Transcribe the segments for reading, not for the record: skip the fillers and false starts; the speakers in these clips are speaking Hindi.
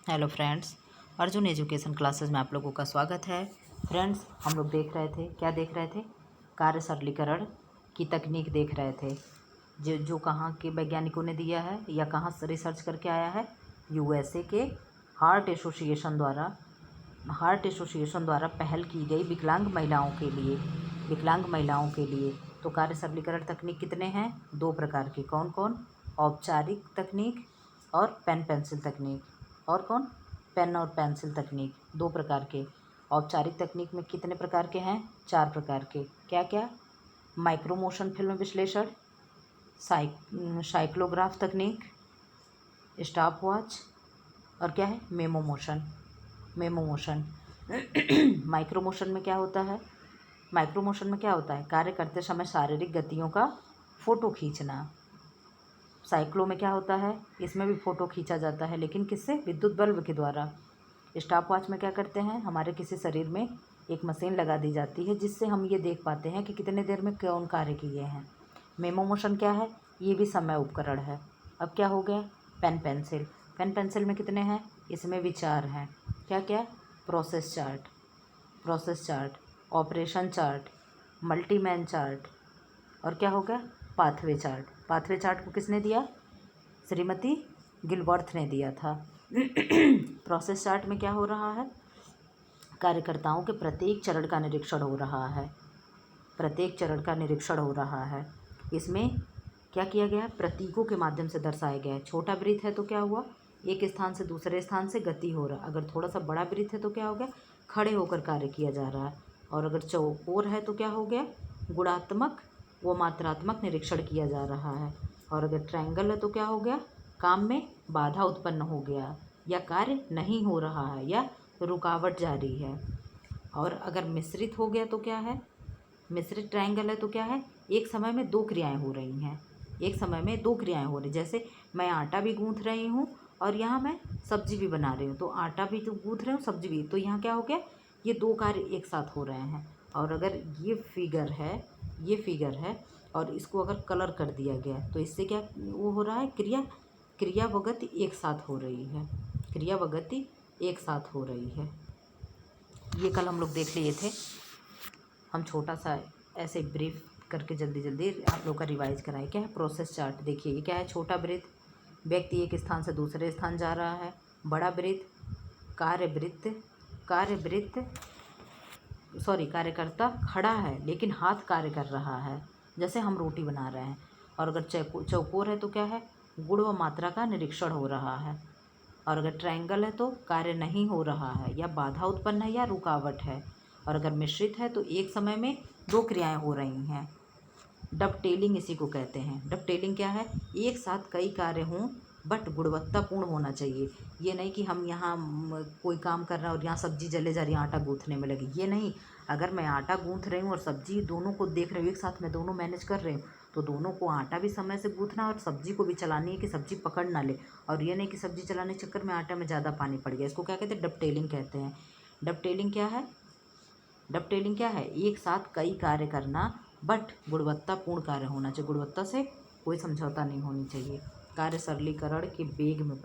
Hello friends, Arjun education classes में आप लोगों का स्वागत है। फ्रेंड्स, हम लोग देख रहे थे कार्य सरलीकरण की तकनीक देख रहे थे जो कहाँ के वैज्ञानिकों ने दिया है या कहाँ से रिसर्च करके आया है। यूएसए के हार्ट एसोसिएशन द्वारा पहल की गई विकलांग महिलाओं के लिए। तो कार्य सरलीकरण तकनीक कितने हैं? 2 प्रकार के। कौन कौन? औपचारिक तकनीक और पेन पेंसिल तकनीक। और कौन? पेन और पेंसिल तकनीक, 2 प्रकार के। औपचारिक तकनीक में कितने प्रकार के हैं? 4 प्रकार के। क्या क्या? माइक्रोमोशन फिल्म विश्लेषण, साइक्लोग्राफ तकनीक, स्टॉप वॉच और क्या है? Memo motion. माइक्रोमोशन में क्या होता है? कार्य करते समय शारीरिक गतियों का फ़ोटो खींचना। साइक्लो में क्या होता है? इसमें भी फ़ोटो खींचा जाता है, लेकिन किससे? विद्युत बल्ब के द्वारा। स्टॉप वॉच में क्या करते हैं? हमारे किसी शरीर में एक मशीन लगा दी जाती है जिससे हम ये देख पाते हैं कि कितने देर में कौन कार्य किए हैं। मेमो मोशन क्या है? ये भी समय उपकरण है। अब क्या हो गया? पेन पेंसिल में कितने हैं? इसमें भी 4 हैं। क्या क्या? Process chart, operation chart, multiman chart और क्या हो गया? पाथवे चार्ट को किसने दिया? श्रीमती गिलबर्थ ने दिया था। प्रोसेस चार्ट में क्या हो रहा है? कार्यकर्ताओं के प्रत्येक चरण का निरीक्षण हो रहा है। इसमें क्या किया गया? प्रतीकों के माध्यम से दर्शाया गया है। छोटा वृत्त है तो क्या हुआ? एक स्थान से दूसरे स्थान से गति हो रहा है। अगर थोड़ा सा बड़ा वृत्त है तो क्या हो गया? खड़े होकर कार्य किया जा रहा है। और अगर चौकोर है तो क्या हो गया? गुणात्मक व मात्रात्मक निरीक्षण किया जा रहा है। और अगर ट्रायंगल है तो क्या हो गया? काम में बाधा उत्पन्न हो गया या कार्य नहीं हो रहा है या रुकावट जारी है। और अगर मिश्रित हो गया तो क्या है? मिश्रित ट्रायंगल है तो क्या है? एक समय में 2 क्रियाएं हो रही हैं। जैसे मैं आटा भी गूँथ रही हूँ और यहाँ मैं सब्जी भी बना रही हूँ। तो आटा भी तो गूँथ रही हूँ, सब्जी भी। तो यहाँ क्या हो गया? ये 2 कार्य एक साथ हो रहे हैं। और अगर ये फिगर है और इसको अगर कलर कर दिया गया तो इससे क्या वो हो रहा है? क्रिया व गति एक साथ हो रही है। ये कल हम लोग देख लिए थे। हम छोटा सा ऐसे ब्रीफ करके जल्दी आप लोग का रिवाइज कराएं। क्या है? Process chart. देखिए ये क्या है? छोटा वृत्त, व्यक्ति एक स्थान से दूसरे स्थान जा रहा है। बड़ा वृत्त, कार्यकर्ता खड़ा है लेकिन हाथ कार्य कर रहा है, जैसे हम रोटी बना रहे हैं। और अगर चौकोर है तो क्या है? गुण व मात्रा का निरीक्षण हो रहा है। और अगर ट्रायंगल है तो कार्य नहीं हो रहा है या बाधा उत्पन्न है या रुकावट है। और अगर मिश्रित है तो एक समय में 2 क्रियाएं हो रही हैं। डबटेलिंग इसी को कहते हैं। डबटेलिंग क्या है? एक साथ कई कार्य हों बट गुणवत्तापूर्ण होना चाहिए। ये नहीं कि हम यहाँ कोई काम कर रहे हैं और यहाँ सब्जी जले जा रही है, आटा गूँथने में लगी। ये नहीं। अगर मैं आटा गूँथ रही हूँ और सब्जी, दोनों को देख रही हूँ, एक साथ मैं दोनों मैनेज कर रही हूँ, तो दोनों को आटा भी समय से गूँथना है और सब्जी को भी चलानी है कि सब्जी पकड़ ना ले। और ये नहीं कि सब्जी चलाने के चक्कर में आटा में ज़्यादा पानी पड़ गया। इसको क्या कहते हैं? डबटेलिंग कहते हैं। डबटेलिंग क्या है? एक साथ कई कार्य करना बट गुणवत्तापूर्ण कार्य होना चाहिए। गुणवत्ता से कोई समझौता नहीं होनी चाहिए। कार्य सरलीकरण के वेग में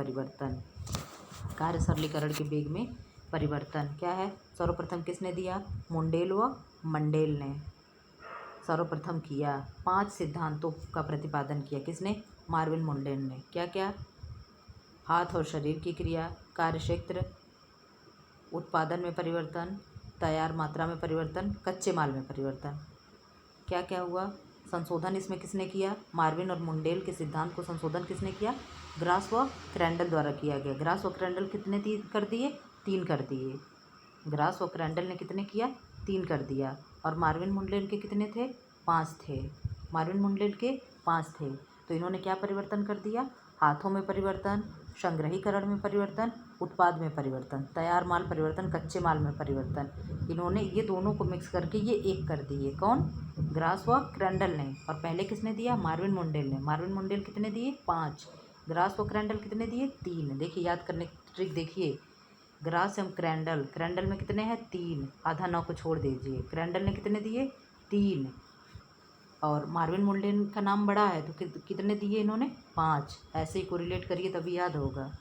परिवर्तन क्या है? सर्वप्रथम किसने दिया? मुंडेल व मंडेल ने सर्वप्रथम किया। 5 सिद्धांतों का प्रतिपादन किया। किसने? मार्विन मुंडेल ने। क्या क्या? हाथ और शरीर की क्रिया, कार्यक्षेत्र, उत्पादन में परिवर्तन, तैयार मात्रा में परिवर्तन, कच्चे माल में परिवर्तन। क्या क्या हुआ? संशोधन इसमें किसने किया? मार्विन और मुंडेल के सिद्धांत को संशोधन किसने किया? ग्रास व क्रैंडल द्वारा किया गया। ग्रास व क्रैंडल कितने कर दिए? 3 कर दिए। ग्रास व क्रैंडल ने कितने किया? 3 कर दिया। और मार्विन मुंडेल के कितने थे? 5 थे। तो इन्होंने क्या परिवर्तन कर दिया? हाथों में परिवर्तन, संग्रहीकरण में परिवर्तन, उत्पाद में परिवर्तन, तैयार माल परिवर्तन, कच्चे माल में परिवर्तन। इन्होंने ये दोनों को मिक्स करके ये एक कर दिए। कौन? ग्रास व क्रैंडल ने। और पहले किसने दिया? मार्विन मुंडेल ने। मार्विन मुंडेल कितने दिए? 5। ग्रास व क्रैंडल कितने दिए? 3। देखिए याद करने की ट्रिक देखिए। ग्रास एवं क्रैंडल में कितने हैं? 3। आधा 9 को छोड़ दीजिए। क्रैंडल ने कितने दिए? 3। और मार्विन मुंडेल का नाम बड़ा है तो कितने दिए इन्होंने? 5। ऐसे ही कोरिलेट करिए तभी याद होगा।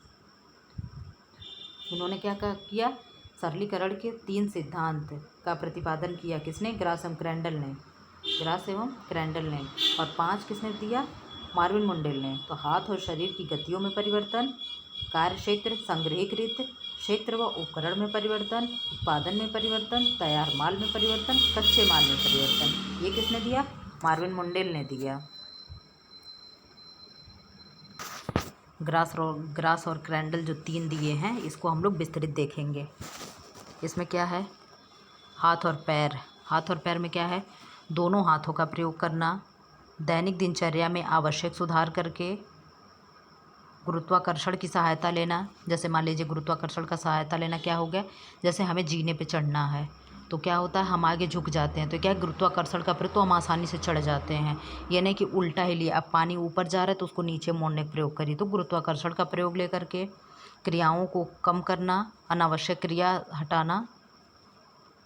इन्होंने क्या किया, सरलीकरण के 3 सिद्धांत का प्रतिपादन किया। किसने? ग्रास एवं क्रैंडल ने, ग्रास एवं क्रैंडल ने। और 5 किसने दिया? मार्विन मुंडेल ने। तो हाथ और शरीर की गतियों में परिवर्तन, कार्य क्षेत्र, संग्रहीकृत क्षेत्र व उपकरण में परिवर्तन, उत्पादन में परिवर्तन, तैयार माल में परिवर्तन, कच्चे माल में परिवर्तन, ये किसने दिया? मार्विन मुंडेल ने दिया। ग्रास और क्रैंडल जो 3 दिए हैं, इसको हम लोग विस्तृत देखेंगे। इसमें क्या है? हाथ और पैर। हाथ और पैर में क्या है? दोनों हाथों का प्रयोग करना, दैनिक दिनचर्या में आवश्यक सुधार करके, गुरुत्वाकर्षण की सहायता लेना। जैसे मान लीजिए गुरुत्वाकर्षण का सहायता लेना क्या हो गया? जैसे हमें जीने पे चढ़ना है तो क्या होता है, हम आगे झुक जाते हैं, तो क्या है, गुरुत्वाकर्षण का प्रयोग, तो हम आसानी से चढ़ जाते हैं। ये नहीं कि उल्टा ही लिया, अब पानी ऊपर जा रहा है तो उसको नीचे मोड़ने का प्रयोग करिए। तो गुरुत्वाकर्षण का प्रयोग लेकर के क्रियाओं को कम करना, अनावश्यक क्रिया हटाना,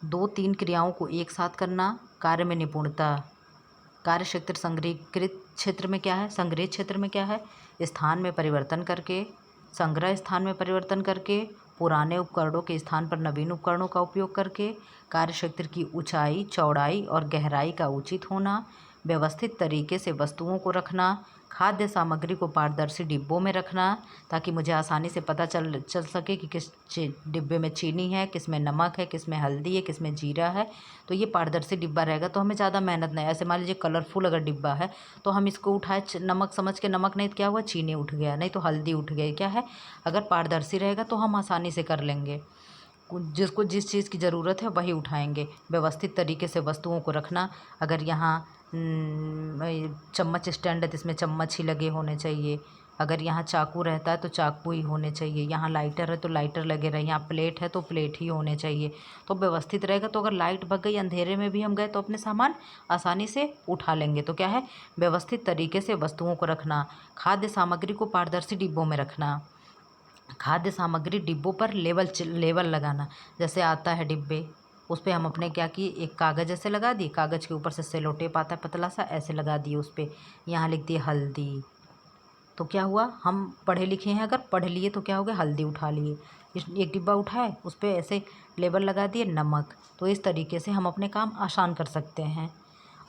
2-3 क्रियाओं को एक साथ करना, कार्य में निपुणता। कार्य क्षेत्र संग्रहीकृत क्षेत्र में क्या है? संग्रहित क्षेत्र में क्या है? स्थान में परिवर्तन करके, संग्रह स्थान में परिवर्तन करके, पुराने उपकरणों के स्थान पर नवीन उपकरणों का उपयोग करके, कार्य क्षेत्र की ऊंचाई, चौड़ाई और गहराई का उचित होना, व्यवस्थित तरीके से वस्तुओं को रखना, खाद्य सामग्री को पारदर्शी डिब्बों में रखना ताकि मुझे आसानी से पता चल सके कि किस डिब्बे में चीनी है, किस में नमक है, किस में हल्दी है, किस में जीरा है। तो ये पारदर्शी डिब्बा रहेगा तो हमें ज़्यादा मेहनत नहीं। ऐसे मान लीजिए कलरफुल अगर डिब्बा है तो हम इसको उठाए नमक समझ के, नमक नहीं तो क्या हुआ, चीनी उठ गया, नहीं तो हल्दी उठ गई। क्या है, अगर पारदर्शी रहेगा तो हम आसानी से कर लेंगे। जिसको जिस चीज़ की ज़रूरत है वही उठाएंगे। व्यवस्थित तरीके से वस्तुओं को रखना, अगर यहाँ चम्मच स्टैंड है तो इसमें चम्मच ही लगे होने चाहिए। अगर यहाँ चाकू रहता है तो चाकू ही होने चाहिए। यहाँ लाइटर है तो लाइटर लगे रहे। यहाँ प्लेट है तो प्लेट ही होने चाहिए। तो व्यवस्थित रहेगा तो अगर लाइट भग गई, अंधेरे में भी हम गए तो अपने सामान आसानी से उठा लेंगे। तो क्या है, व्यवस्थित तरीके से वस्तुओं को रखना। खाद्य सामग्री को पारदर्शी डिब्बों में रखना। खाद्य सामग्री डिब्बों पर लेबल लगाना। जैसे आता है डिब्बे, उस पर हम अपने क्या किए, एक कागज़ ऐसे लगा दिए, कागज़ के ऊपर से सेलो टेप आता है पतला सा, ऐसे लगा दिए उस पर। यहाँ लिख दिए हल्दी, तो क्या हुआ, हम पढ़े लिखे हैं, अगर पढ़ लिए तो क्या हो गया, हल्दी उठा लिए। एक डिब्बा उठाए, उस पर ऐसे लेबल लगा दिए नमक। तो इस तरीके से हम अपने काम आसान कर सकते हैं।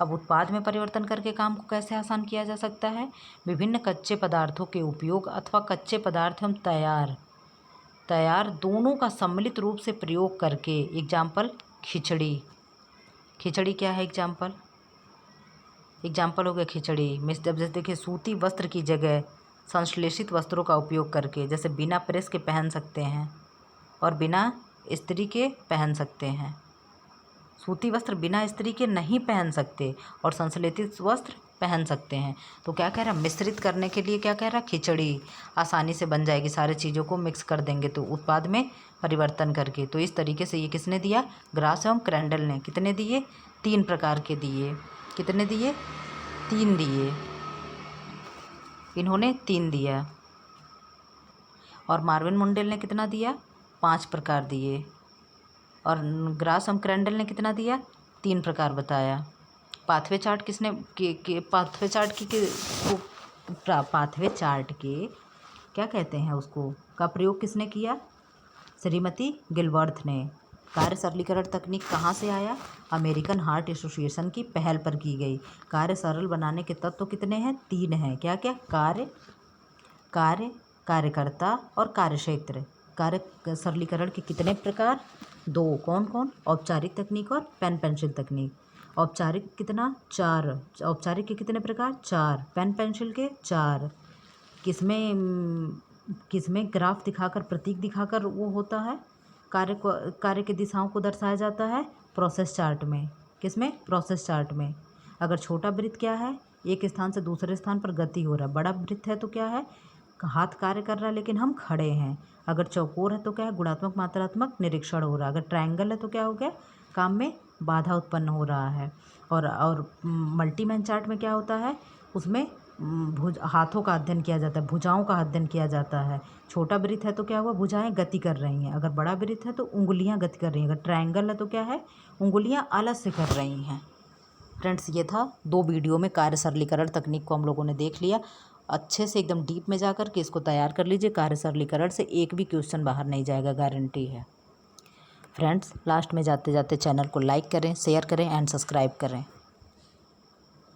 अब उत्पाद में परिवर्तन करके काम को कैसे आसान किया जा सकता है? विभिन्न कच्चे पदार्थों के उपयोग अथवा कच्चे पदार्थ हम तैयार दोनों का सम्मिलित रूप से प्रयोग करके। एग्जाम्पल, खिचड़ी। खिचड़ी क्या है? एग्जाम्पल हो गया खिचड़ी। जब जैसे देखिए, सूती वस्त्र की जगह संश्लेषित वस्त्रों का उपयोग करके, जैसे बिना प्रेस के पहन सकते हैं और बिना इस्त्री के पहन सकते हैं। सूती वस्त्र बिना इस्त्री के नहीं पहन सकते और संश्लेषित वस्त्र पहन सकते हैं। तो क्या कह रहा है, मिश्रित करने के लिए क्या कह रहा है, खिचड़ी आसानी से बन जाएगी। सारे चीज़ों को मिक्स कर देंगे तो उत्पाद में परिवर्तन करके। तो इस तरीके से ये किसने दिया, ग्रास एवं क्रैंडल ने। कितने दिए, 3 प्रकार के दिए। कितने दिए, 3 दिए। इन्होंने 3 दिया। और मार्विन मुंडेल ने कितना दिया, 5 प्रकार दिए। और ग्रास एवं क्रैंडल ने कितना दिया, 3 प्रकार बताया। पाथवे चार्ट किसने पाथवे चार्ट के क्या कहते हैं उसको, का प्रयोग किसने किया, श्रीमती गिलवर्थ ने। कार्य सरलीकरण तकनीक कहाँ से आया, अमेरिकन हार्ट एसोसिएशन की पहल पर की गई। कार्य सरल बनाने के तत्व कितने हैं, 3 हैं। क्या क्या, कार्य, कार्यकर्ता और कार्यक्षेत्र। कार्य सरलीकरण के कितने प्रकार, 2। कौन कौन, औपचारिक तकनीक और पेन पेंसिल तकनीक। औपचारिक कितना, 4। औपचारिक के कितने प्रकार, 4। पेन पेंसिल के 4। किसमें ग्राफ दिखाकर, प्रतीक दिखाकर वो होता है, कार्य की दिशाओं को दर्शाया जाता है, प्रोसेस चार्ट में। किसमें, प्रोसेस चार्ट में। अगर छोटा वृत्त क्या है, एक स्थान से दूसरे स्थान पर गति हो रहा है। बड़ा वृत्त है तो क्या है, हाथ कार्य कर रहा है लेकिन हम खड़े हैं। अगर चौकोर है तो क्या है, गुणात्मक मात्रात्मक निरीक्षण हो रहा है। अगर ट्रायंगल है तो क्या हो गया, काम में बाधा उत्पन्न हो रहा है। और मल्टीमैन चार्ट में क्या होता है, उसमें हाथों का अध्ययन किया जाता है, भुजाओं का अध्ययन किया जाता है। छोटा वृत्त है तो क्या हुआ, भुजाएं गति कर रही हैं। अगर बड़ा वृत्त है तो उंगलियां गति कर रही हैं। अगर ट्रायंगल है तो क्या है, उंगलियां अलग से कर रही हैं। फ्रेंड्स, ये था 2 वीडियो में कार्य सरलीकरण तकनीक को हम लोगों ने देख लिया। अच्छे से एकदम डीप में जा कर के इसको तैयार कर लीजिए। कार्य सरलीकरण से एक भी क्वेश्चन बाहर नहीं जाएगा, गारंटी है। फ्रेंड्स, लास्ट में जाते जाते चैनल को लाइक करें, शेयर करें एंड सब्सक्राइब करें।